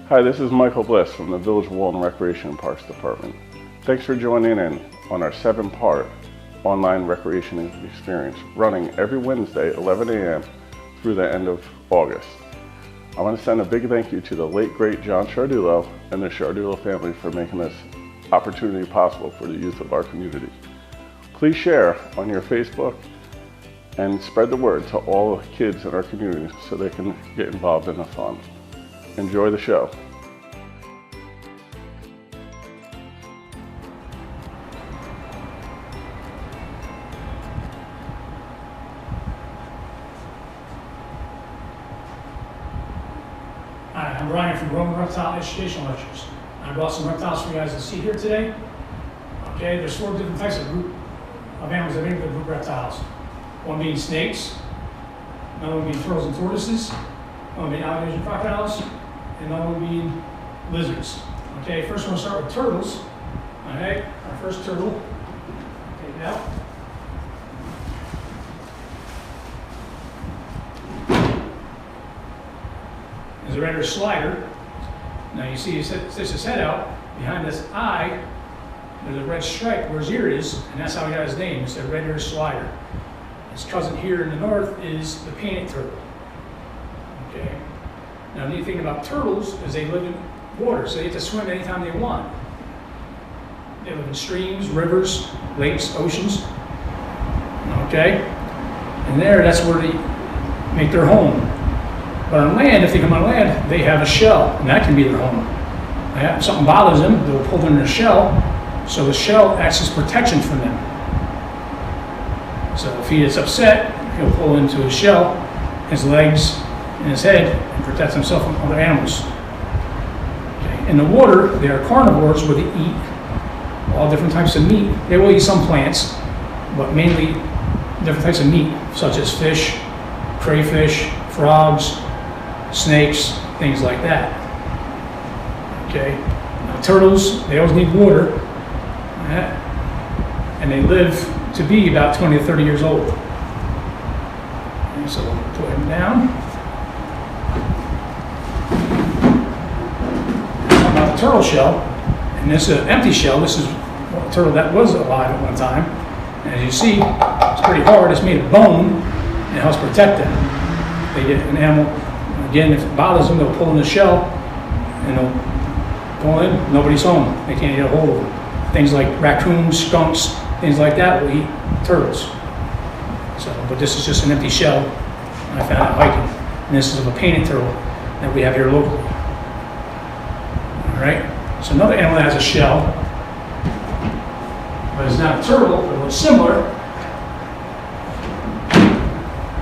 Hi, this is Michael Bliss from the Village of Walden Recreation and Parks Department. Thanks for joining in on our 7-part online recreation experience running every Wednesday 11 a.m. through the end of August. I want to send a big thank you to the late great John Chardullo and the Chardullo family for making this opportunity possible for the youth of our community. Please share on your Facebook and spread the word to all the kids in our community so they can get involved in the fun. Enjoy the show. Hi, I'm Brian from Reptile Educational Lectures. I brought some reptiles for you guys to see here today. Okay, there's 4 different types of animals that make the group reptiles. One being snakes, another one being turtles and tortoises, one being alligators and crocodiles, and another one being lizards. Okay, first we're going to start with turtles. Okay, our first turtle, take it out. Is a red-eared slider. Now you see he sticks his head out. Behind this eye, there's a red stripe where his ear is, and that's how he got his name. It's a red-eared slider. His cousin here in the north is the painted turtle. Okay. Now the neat thing about turtles is they live in water, so they get to swim anytime they want. They live in streams, rivers, lakes, oceans. Okay. And that's where they make their home. But on land, if they come on land, they have a shell, and that can be their home. If something bothers them, they'll pull in their shell, so the shell acts as protection for them. So if he gets upset, he'll pull into his shell, his legs, and his head, and protect himself from other animals. Okay. In the water, they are carnivores where they eat all different types of meat. They will eat some plants, but mainly different types of meat, such as fish, crayfish, frogs, snakes, things like that. Okay. Now, turtles, they always need water, and they live to be about 20 to 30 years old. And so we'll put him down. Talk about the turtle shell, and this is an empty shell. This is a turtle that was alive at one time. And as you see, it's pretty hard. It's made of bone, and it helps protect them. They get an animal. Again, if it bothers them, they'll pull in the shell, and they'll pull in. Nobody's home. They can't get a hold of them. Things like raccoons, skunks, things like that will eat turtles. So, but this is just an empty shell. I found it hiking, and this is of a painted turtle that we have here locally. All right. So another animal that has a shell, but it's not a turtle, but what's similar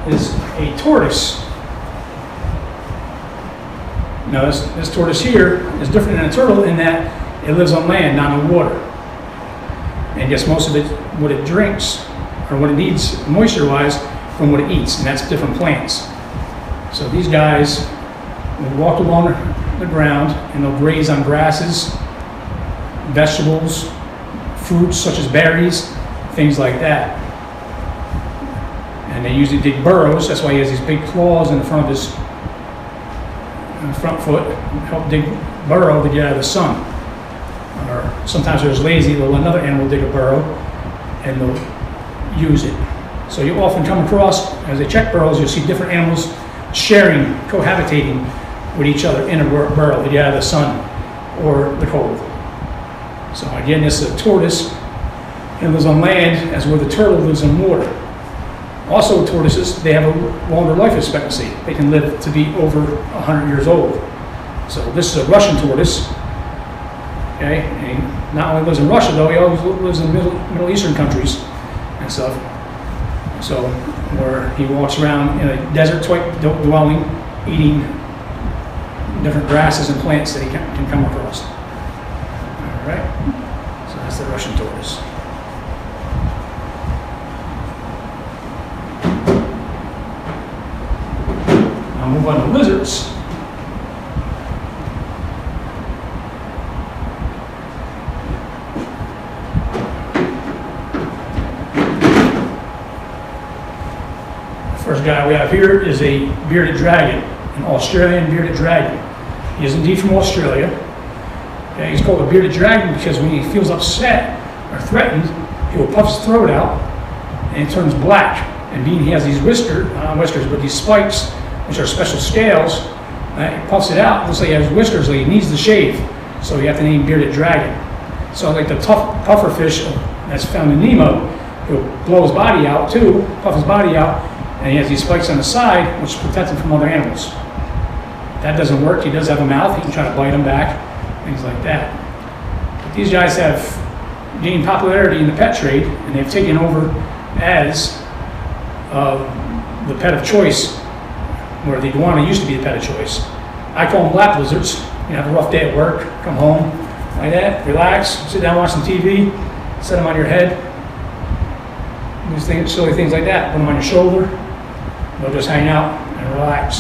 is a tortoise. Now this tortoise here is different than a turtle in that it lives on land, not in water. And gets most of it, what it drinks, or what it needs moisture-wise, from what it eats, and that's different plants. So these guys will walk along the ground, and they'll graze on grasses, vegetables, fruits such as berries, things like that. And they usually dig burrows. That's why he has these big claws in the front of his front foot, help dig burrow to get out of the sun. Or sometimes they're just lazy, they'll let another animal dig a burrow and they'll use it. So you often come across, as they check burrows, you'll see different animals sharing, cohabitating with each other in a burrow to get out of the sun or the cold. So again, this is a tortoise. It lives on land as where the turtle lives in water. Also, tortoises, they have a longer life expectancy. They can live to be over 100 years old. So this is a Russian tortoise. Okay, and he not only lives in Russia though, he always lives in Middle Eastern countries and stuff. So where he walks around in a desert type dwelling, eating different grasses and plants that he can come across. All right, so that's the Russian tortoise. I'll move on to lizards. The first guy we have here is a bearded dragon, an Australian bearded dragon. He is indeed from Australia. Okay, he's called a bearded dragon because when he feels upset or threatened, he will puff his throat out and it turns black. And being he has these whiskers, but these spikes, which are special scales, he puffs it out. Looks like he has whiskers, like he needs to shave. So you have to name bearded dragon. So like the tough puffer fish that's found in Nemo, he'll blow his body out too, puff his body out, and he has these spikes on the side, which protect him from other animals. If that doesn't work, he does have a mouth, he can try to bite them back, things like that. But these guys have gained popularity in the pet trade, and they've taken over as the pet of choice, where the iguana used to be the pet of choice. I call them lap lizards. You have a rough day at work, come home, like that, relax, sit down, watch some TV, set them on your head, do things, silly things like that, put them on your shoulder, they'll just hang out and relax.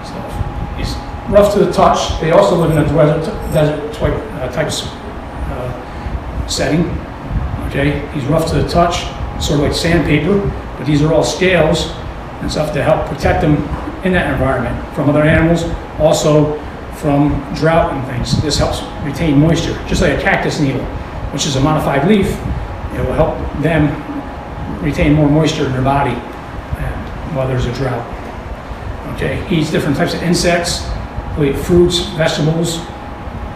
So he's rough to the touch. They also live in a desert type setting. Okay, he's rough to the touch, sort of like sandpaper, but these are all scales and stuff to help protect them in that environment from other animals, also from drought and things. This helps retain moisture, just like a cactus needle, which is a modified leaf. It will help them retain more moisture in their body while there's a drought. Okay, he eats different types of insects, he'll eat fruits, vegetables,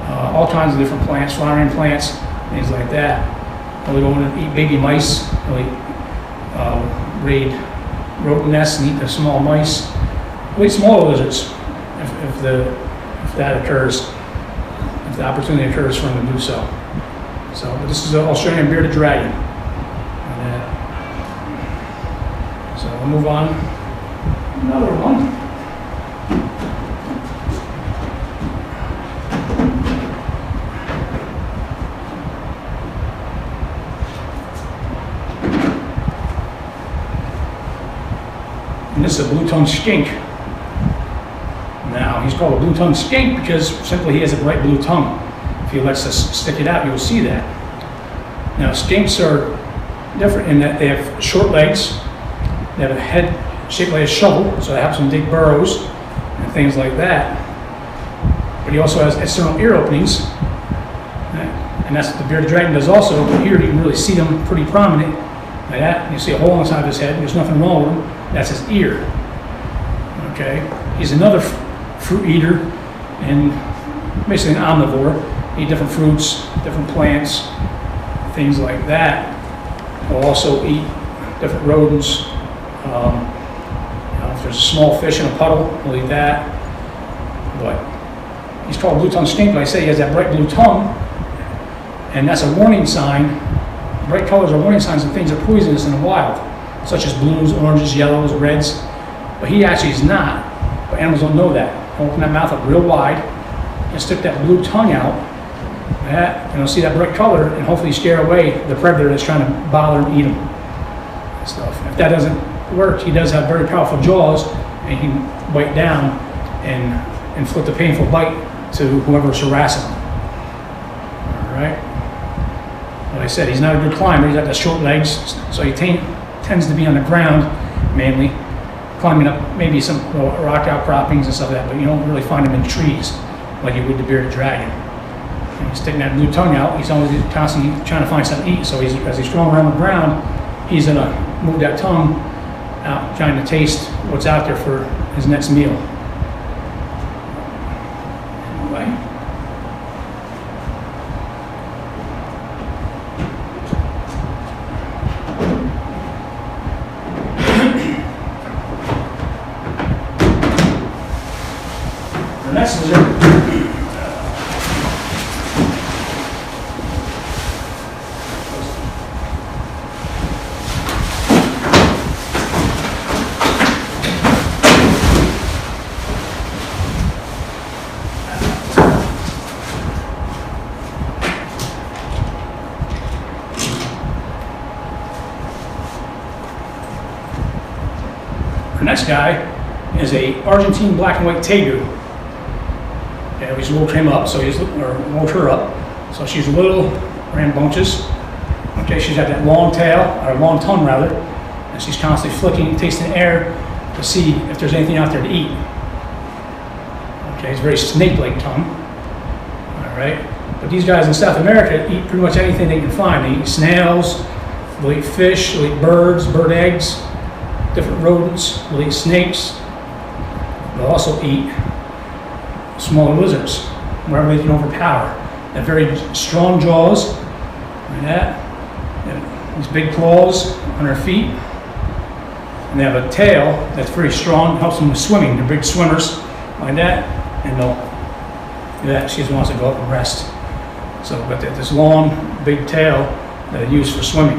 all kinds of different plants, flowering plants, things like that. He'll go in and eat baby mice, he'll eat, raid rodent nests and eat the small mice. He'll eat smaller lizards if that occurs, if the opportunity occurs for him to do so. But this is an Australian bearded dragon. So we'll move on. Another one. And this is a blue-tongued skink. Now, he's called a blue-tongued skink because simply he has a bright blue tongue. If he lets us stick it out, you'll see that. Now, skinks are different in that they have short legs, they have a head shaped like a shovel, so that helps them dig burrows and things like that. But he also has external ear openings, and that's what the bearded dragon does also. But here you can really see them pretty prominent, like that. You see a hole inside his head, there's nothing wrong with him. That's his ear. Okay, he's another fruit eater and basically an omnivore. Eat different fruits, different plants, things like that. He'll also eat different rodents. If there's a small fish in a puddle, he'll eat that. But he's called blue-tongued skink, but I say he has that bright blue tongue, and that's a warning sign. Bright colors are warning signs of things that are poisonous in the wild, such as blues, oranges, yellows, reds. But he actually is not. But animals don't know that. Open that mouth up real wide and stick that blue tongue out, and you'll see that bright color, and hopefully scare away the predator that's trying to bother and eat him. If that doesn't work, he does have very powerful jaws, and he can bite down and inflict a painful bite to whoever's harassing him. All right. Like I said, he's not a good climber. He's got the short legs, so he tends to be on the ground mainly, climbing up maybe some rock outcroppings and stuff like that, but you don't really find him in trees like you would the bearded dragon. And he's sticking that blue tongue out. He's always constantly trying to find something to eat, so as he's crawling around the ground, he's going to move that tongue out, trying to taste what's out there for his next meal. Anyway. The next lizard The next guy is a Argentine black and white Tegu. Yeah, we woke him up, woke her up. So she's a little rambunctious. Okay, she's got that long tail, or long tongue rather, and she's constantly flicking, tasting air to see if there's anything out there to eat. Okay, it's a very snake-like tongue. All right, but these guys in South America eat pretty much anything they can find. They eat snails, they'll eat fish, they'll eat birds, bird eggs, different rodents, they'll eat snakes. They'll also eat smaller lizards, wherever they can overpower. They have very strong jaws, like that. They have these big claws on their feet. And they have a tail that's very strong, helps them with swimming. They're big swimmers, like that. And they'll do that. She just wants to go up and rest. So, but they have this long, big tail that they use for swimming.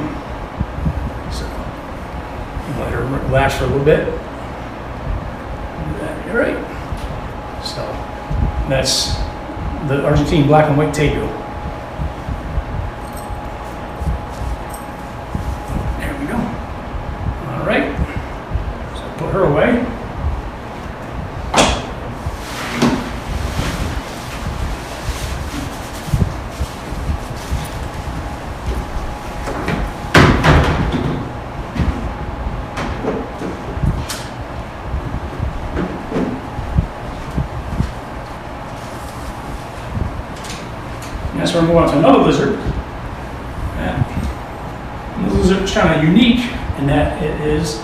So, let her relax for a little bit. Do that, all right. So, that's the Argentine black and white Tegu. There we go. All right. So put her away. So we're moving on to another lizard. The lizard is kind of unique in that it is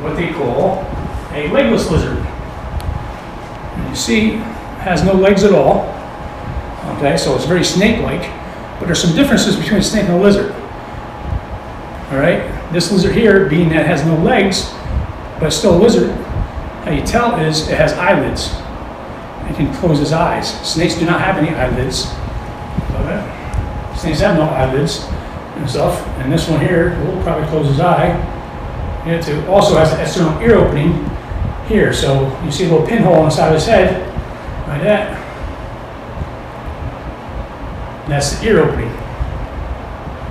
what they call a legless lizard. And you see, it has no legs at all. Okay, so it's very snake-like, but there's some differences between a snake and a lizard. All right, this lizard here, being that it has no legs, but it's still a lizard, how you tell is it has eyelids. It can close its eyes. Snakes do not have any eyelids. Okay. Snakes have no eyelids and stuff, and this one here will probably close his eye. It also has an external ear opening here, so you see a little pinhole on the side of his head, like that. That's the ear opening.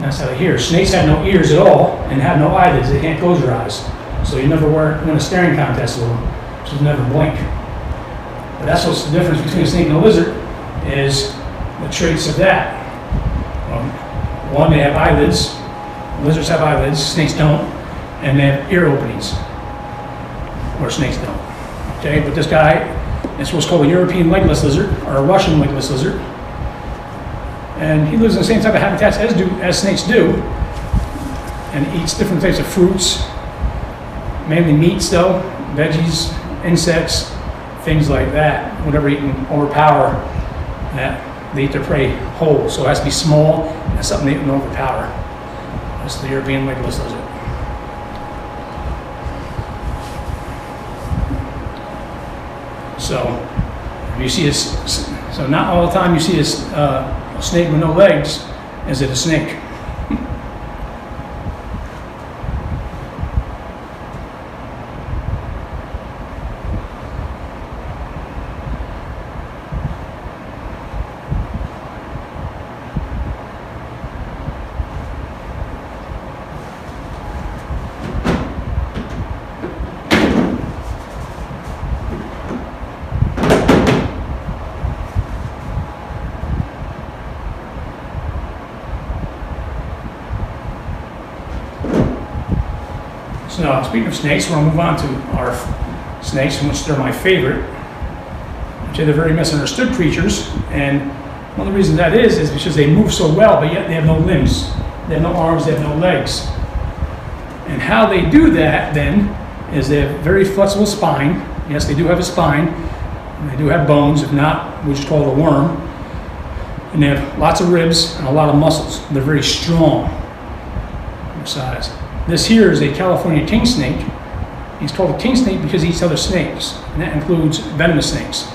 That's how they hear. Snakes have no ears at all and have no eyelids. They can't close their eyes, so you never win a staring contest with them, so you never blink. But that's what's the difference between a snake and a lizard, is the traits of that. One, they have eyelids. Lizards have eyelids, snakes don't, and they have ear openings, where snakes don't. Okay, but this guy is what's called a European legless lizard, or a Russian legless lizard, and he lives in the same type of habitats as snakes do, and eats different types of fruits, mainly meats though, veggies, insects, things like that. Whatever you can overpower that. They eat their prey whole, so it has to be small and something they can overpower. That's the European legless lizard. So, if you see this, so not all the time you see this a snake with no legs, is it a snake? So now, speaking of snakes, we're going to move on to our snakes, in which they're my favorite. Actually, they're very misunderstood creatures, and one of the reasons that is because they move so well, but yet they have no limbs. They have no arms, they have no legs. And how they do that, then, is they have very flexible spine. Yes, they do have a spine, and they do have bones, if not, we just call it a worm. And they have lots of ribs and a lot of muscles. They're very strong in their size. This here is a California king snake. He's called a king snake because he eats other snakes, and that includes venomous snakes.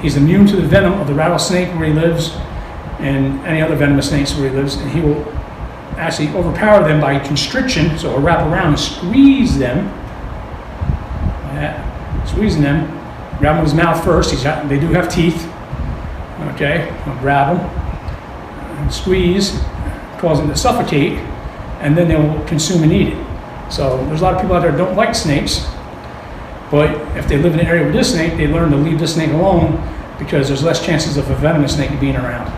He's immune to the venom of the rattlesnake where he lives, and any other venomous snakes where he lives, and he will actually overpower them by constriction, so he'll wrap around and squeeze them, like that, squeezing them, grab them with his mouth first. They do have teeth, okay, he'll grab them, and squeeze, cause them to suffocate, and then they will consume and eat it. So there's a lot of people out there that don't like snakes, but if they live in an area with this snake, they learn to leave this snake alone because there's less chances of a venomous snake being around.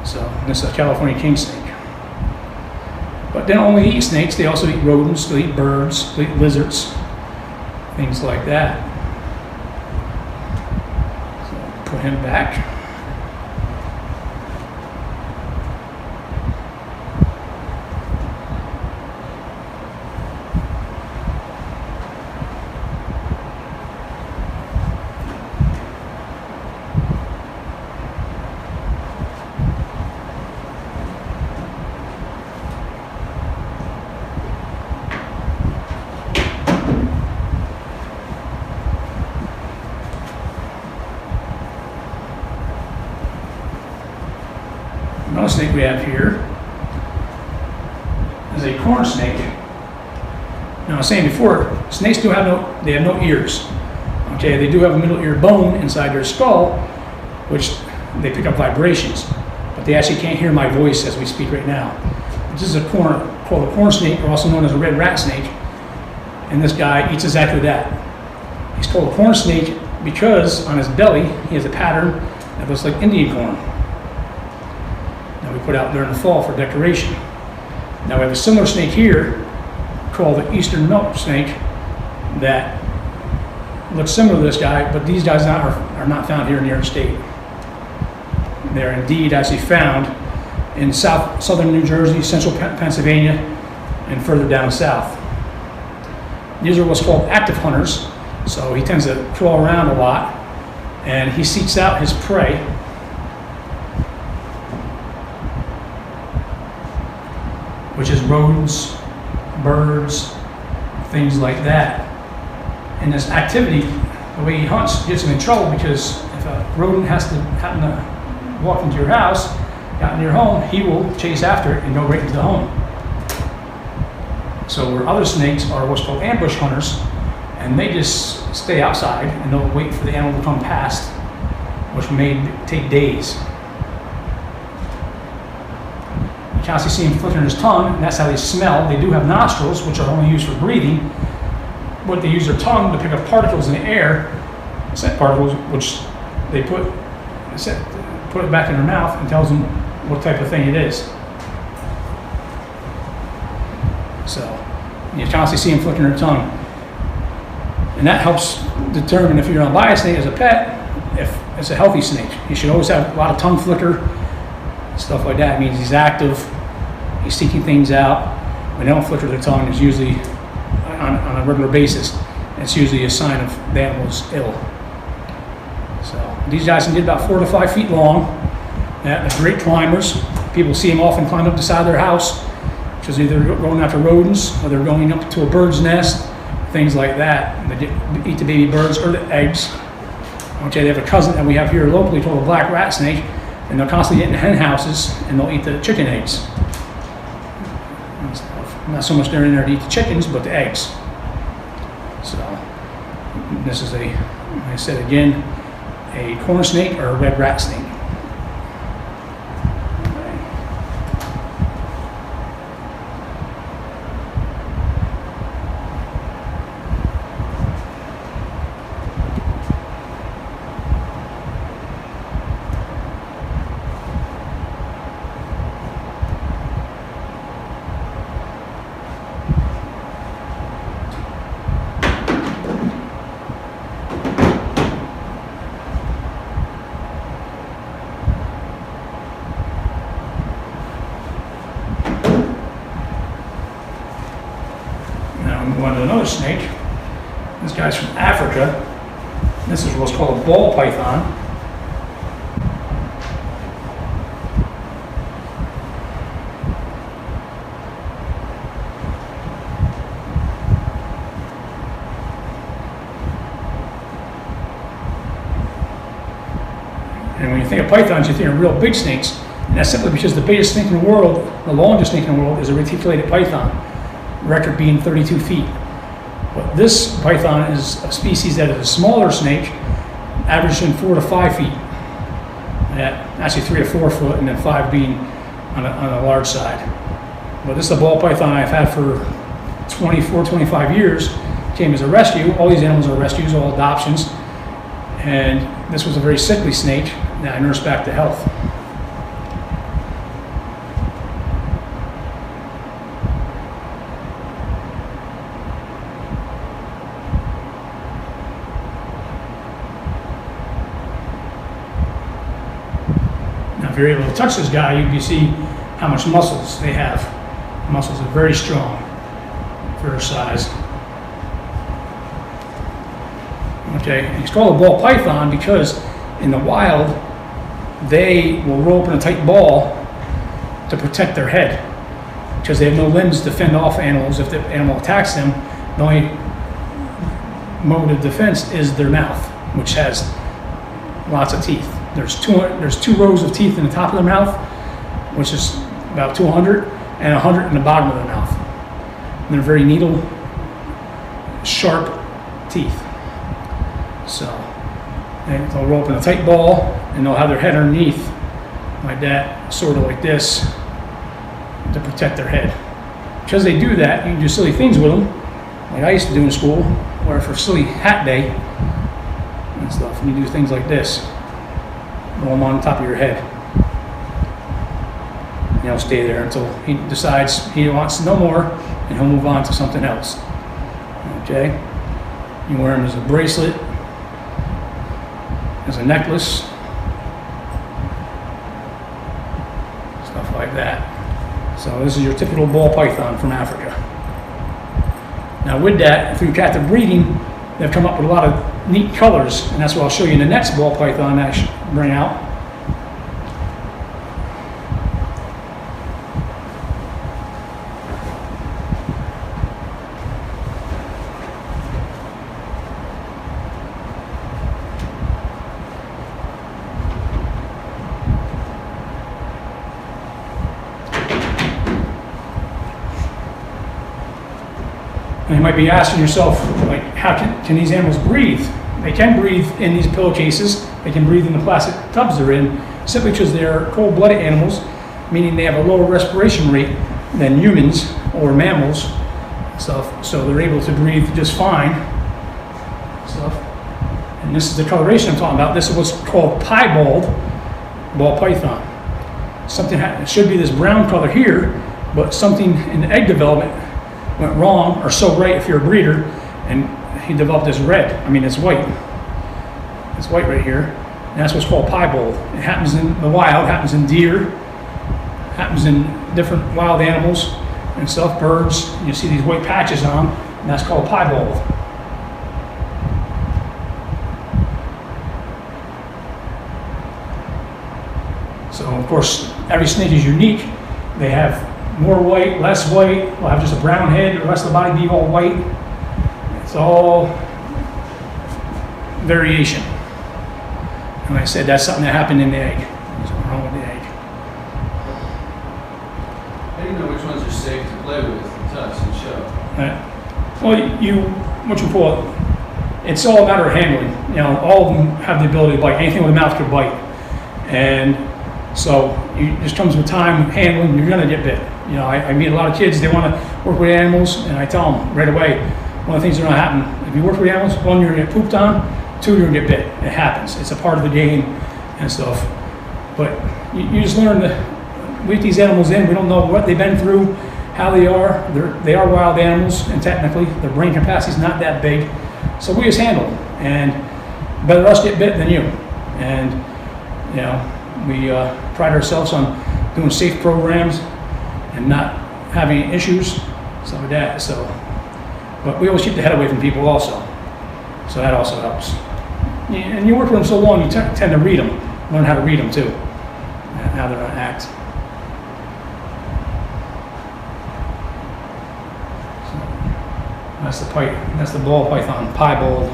So this is a California king snake. But they don't only eat snakes, they also eat rodents, they eat birds, they eat lizards, things like that. put him back. Another snake we have here is a corn snake. Now I was saying before, snakes do have no ears. Okay, they do have a middle ear bone inside their skull, which they pick up vibrations, but they actually can't hear my voice as we speak right now. This is called a corn snake, or also known as a red rat snake, and this guy eats exactly that. He's called a corn snake because on his belly he has a pattern that looks like Indian corn. We put out during the fall for decoration. Now we have a similar snake here called the eastern milk snake that looks similar to this guy, but these guys are not found here in New York State. They're indeed actually found in southern New Jersey, central Pennsylvania, and further down south. These are what's called active hunters, so he tends to crawl around a lot, and he seeks out his prey. Which is rodents, birds, things like that. And this activity, the way he hunts, gets him in trouble because if a rodent happen to walk into your house, out in your home, he will chase after it and go right into the home. So where other snakes are what's called ambush hunters, and they just stay outside and they'll wait for the animal to come past, which may take days. You can see him flicking his tongue, and that's how they smell. They do have nostrils, which are only used for breathing, but they use their tongue to pick up particles in the air, scent particles, which they put it back in their mouth and tells them what type of thing it is. So you constantly see him flicking their tongue, and that helps determine if you're going to buy a snake as a pet, if it's a healthy snake. You should always have a lot of tongue flicker, stuff like that. It means he's active, he's seeking things out. When they don't flicker their tongue, it's usually on a regular basis. It's usually a sign of the animal's ill. So these guys can get about 4 to 5 feet long. They're great climbers. People see them often climb up the side of their house, which is either going after rodents or they're going up to a bird's nest, things like that. They eat the baby birds or the eggs. Okay, they have a cousin that we have here locally called a black rat snake, and they'll constantly get in hen houses and they'll eat the chicken eggs. Not so much they're in there to eat the chickens, but the eggs. So this is like I said again, a corn snake or a red rat snake. One another snake. This guy's from Africa. This is what's called a ball python. And when you think of pythons, you think of real big snakes. And that's simply because the biggest snake in the world, the longest snake in the world, is a reticulated python. Record being 32 feet. But this python is a species that is a smaller snake, averaging 4 to 5 feet. Actually 3 to 4 foot, and then 5 being on a large side. But this is a ball python I've had for 24, 25 years. Came as a rescue. All these animals are rescues, all adoptions. And this was a very sickly snake that I nursed back to health. if you're able to touch this guy, you see how much muscles they have. Muscles are very strong for their size. Okay, and it's called a ball python because in the wild, they will roll up in a tight ball to protect their head because they have no limbs to fend off animals. If the animal attacks them, the only mode of defense is their mouth, which has lots of teeth. There's two rows of teeth in the top of their mouth, which is about 200, and 100 in the bottom of their mouth. And they're very needle sharp teeth. So they'll roll up in a tight ball, and they'll have their head underneath like that, sort of like this, to protect their head. Because they do that, you can do silly things with them, like I used to do in school, where for silly hat day and stuff, and you do things like this, roll them on top of your head. And he'll stay there until he decides he wants no more, and he'll move on to something else. Okay? You wear them as a bracelet, as a necklace, stuff like that. So this is your typical ball python from Africa. Now with that, through captive breeding, they've come up with a lot of neat colors, and that's what I'll show you in the next ball python that I should bring out. And you might be asking yourself, like, how can these animals breathe? They can breathe in these pillowcases. They can breathe in the plastic tubs they're in, simply because they're cold-blooded animals, meaning they have a lower respiration rate than humans or mammals and stuff. So they're able to breathe just fine. Stuff. And this is the coloration I'm talking about. This is what's called piebald ball python. Something it should be this brown color here, but something in the egg development went wrong, or so right if you're a breeder, and he developed this red. I mean, it's white. It's white right here, and that's what's called piebald. It happens in the wild, happens in deer, happens in different wild animals and stuff, birds. You see these white patches on, and that's called piebald. So, of course, every snake is unique. They have more white, less white, will have just a brown head, the rest of the body be all white. It's all variation. And like I said, that's something that happened in the egg. There's something wrong with the egg. How do you know which ones are safe to play with and touch and show? Well, what you call it, it's all a matter of handling. You know, all of them have the ability to bite. Anything with a mouth could bite. And so it just comes with time handling, you're gonna get bit. You know, I meet a lot of kids, they wanna work with animals, and I tell them right away, one of the things that are gonna happen, if you work with animals, one, you're gonna get pooped on, two, you're gonna get bit. It happens, it's a part of the game and stuff. But you just learn to leave these animals in. We don't know what they've been through, how they are. They are wild animals, and technically, their brain capacity is not that big. So we just handle them, and better us get bit than you. And, you know, we pride ourselves on doing safe programs and not having issues, stuff like that. So, but we always keep the head away from people also. So that also helps. And you work with them so long, you tend to read them, learn how to read them too, and how they're gonna act. So that's the ball python, piebald.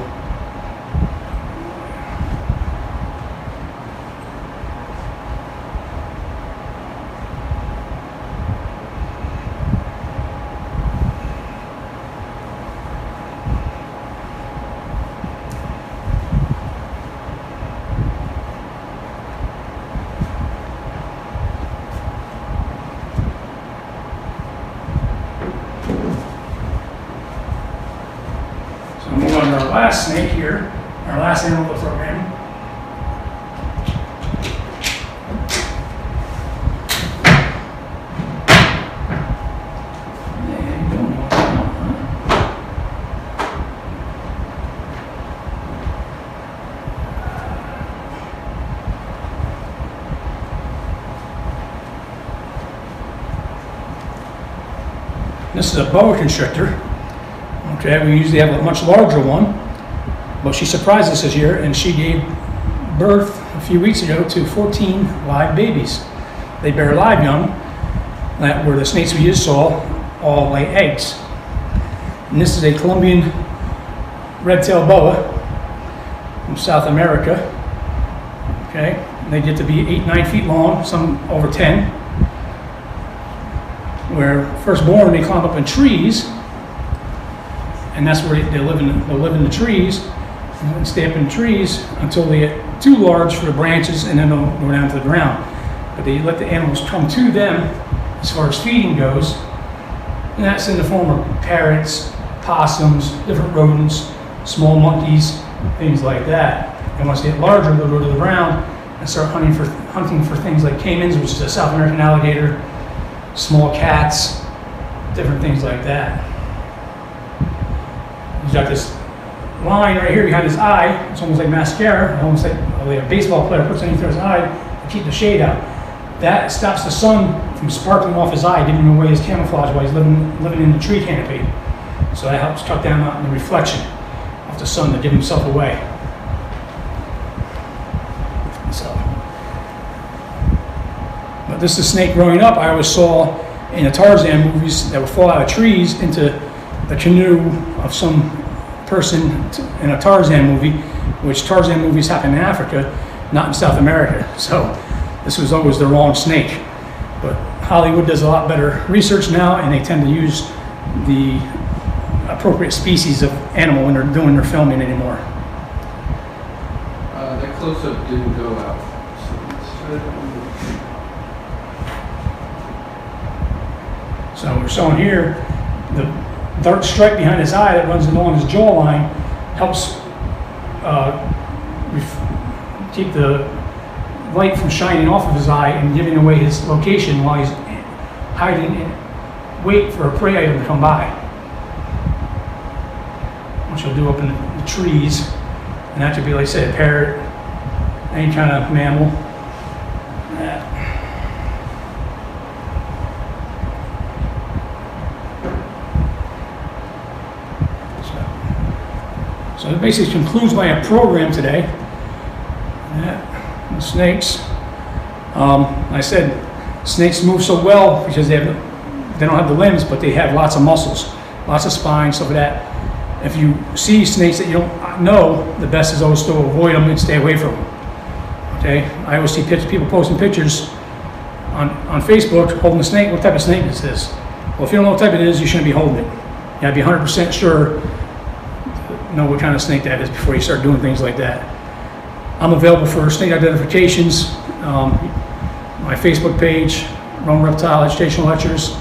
Our last snake here, our last animal of the program. This is a boa constrictor. Okay, we usually have a much larger one, but she surprised us this year, and she gave birth a few weeks ago to 14 live babies. They bear live young, that where the snakes we just saw all lay eggs. And this is a Colombian red-tailed boa from South America. Okay, and they get to be 8-9 feet long, some over 10. Where first born, they climb up in trees, and that's where they live in the trees and stay up in the trees until they get too large for the branches, and then they'll go down to the ground. But they let the animals come to them as far as feeding goes, and that's in the form of parrots, possums, different rodents, small monkeys, things like that. And once they get larger, they'll go to the ground and start hunting for things like caimans, which is a South American alligator, small cats, different things like that. He's got this line right here behind his eye. It's almost like mascara, almost like a baseball player puts underneath his eye to keep the shade out. That stops the sun from sparkling off his eye, giving him away his camouflage while he's living in the tree canopy. So that helps cut down on the reflection of the sun to give himself away. But this is a snake growing up I always saw in the Tarzan movies that would fall out of trees into the canoe of some person in a Tarzan movie, which Tarzan movies happen in Africa, not in South America. So this was always the wrong snake. But Hollywood does a lot better research now, and they tend to use the appropriate species of animal when they're doing their filming anymore. That close-up didn't go out. So we're showing here the dark stripe behind his eye that runs along his jawline helps keep the light from shining off of his eye and giving away his location while he's hiding and wait for a prey item to come by. Which he'll do up in the trees, and that could be, like I said, a parrot, any kind of mammal. So that basically concludes my program today. The snakes. I said snakes move so well because they don't have the limbs, but they have lots of muscles, lots of spine, stuff like that. If you see snakes that you don't know, the best is always to avoid them and stay away from them. Okay, I always see people posting pictures on Facebook holding a snake. What type of snake is this? Well, if you don't know what type it is, you shouldn't be holding it. You gotta be 100% sure to know what kind of snake that is before you start doing things like that. I'm available for snake identifications. My Facebook page, Rome Reptile Educational Lectures,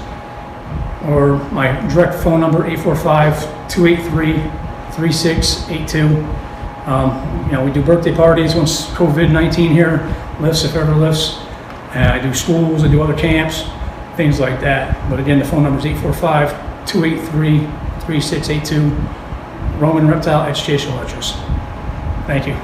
or my direct phone number, 845-283-3682. We do birthday parties once COVID-19 here lifts, if ever lifts. I do schools, I do other camps, things like that. But again, the phone number is 845-283-3682, Roman Reptile Educational Lectures. Thank you.